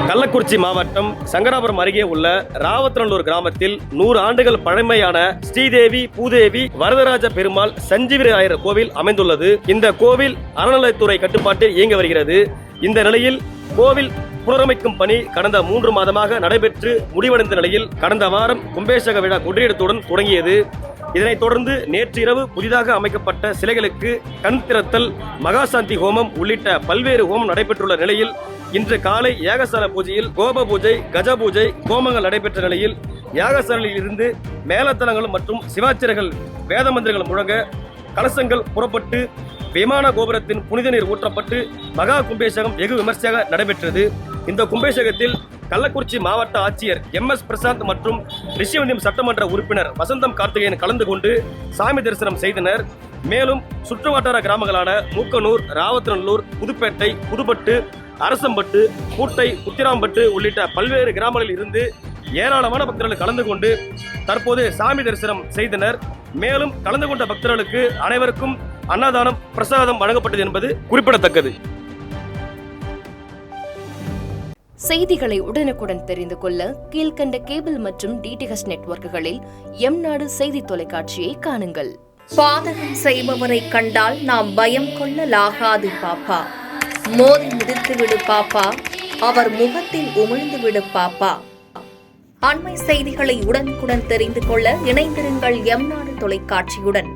கள்ளக்குறிச்சி மாவட்டம் சங்கராபுரம் அருகே உள்ள ராவத்தநல்லூர் கிராமத்தில் 100 ஆண்டுகள் பழமையான ஸ்ரீதேவி பூதேவி வரதராஜ பெருமாள் சஞ்சீவிராயர் கோவில் அமைந்துள்ளது. இந்த கோவில் அறநிலையத்துறை கட்டுப்பாட்டில் இயங்கி வருகிறது. இந்த நிலையில் கோவில் புனரமைக்கும் பணி கடந்த 3 மாதமாக நடைபெற்று முடிவடைந்த நிலையில் கடந்த வாரம் கும்பாபிஷேக விழா கொடியேற்றத்துடன் தொடங்கியது. இதனைத் தொடர்ந்து நேற்று இரவு புதிதாக அமைக்கப்பட்ட சிலைகளுக்கு கண் திறத்தல், மகாசாந்தி ஹோமம் உள்ளிட்ட பல்வேறு ஹோமம் நடைபெற்றுள்ள நிலையில் இன்று காலை யாகசால பூஜையில் கோப பூஜை, கஜ பூஜை, ஹோமங்கள் நடைபெற்ற நிலையில் யாகசாலையில் இருந்து மேலத்தலங்கள் மற்றும் சிவாச்சரங்கள் வேத மந்திரங்கள் முழங்க கலசங்கள் புறப்பட்டு விமான கோபுரத்தின் புனித நீர் ஊற்றப்பட்டு மகா கும்பாபிஷேகம் வெகு விமர்சையாக நடைபெற்றது. இந்த கும்பாபிஷேகத்தில் கள்ளக்குறிச்சி மாவட்ட ஆட்சியர் MS பிரசாந்த் மற்றும் ரிஷிவந்தியம் சட்டமன்ற உறுப்பினர் வசந்தம் கார்த்திகேயன் கலந்து கொண்டு சாமி தரிசனம் செய்தனர். மேலும் சுற்றுவட்டார கிராமங்களான மூக்கனூர், ராவத்தநல்லூர், புதுப்பேட்டை, புதுப்பட்டு, அரசம்பட்டு, கூட்டை, உத்திராம்பட்டு உள்ளிட்ட பல்வேறு கிராமங்களில் இருந்து ஏராளமான பக்தர்கள் கலந்து கொண்டு தற்போது சாமி தரிசனம் செய்தனர். மேலும் கலந்து கொண்ட பக்தர்களுக்கு அனைவருக்கும் அன்னதானம், பிரசாதம் வழங்கப்பட்டது என்பது குறிப்பிடத்தக்கது. செய்திகளை உடனுக்குடன் தெரிந்து கொள்ள கீழ்கண்ட கேபிள் மற்றும் DTH நெட்வொர்க்குகளில் எம்நாடு செய்தி தொலைக்காட்சியை காணுங்கள். பாதகம் செய்பவரை கண்டால் நாம் பயம் கொள்ளலாகாது பாப்பா. மோதி மிதித்து விடு பாப்பா, அவர் முகத்தில் உமிழ்ந்து விடு பாப்பா. அண்மை செய்திகளை உடனுக்குடன் தெரிந்து கொள்ள இணைந்திருங்கள் எம்நாடு தொலைக்காட்சியுடன்.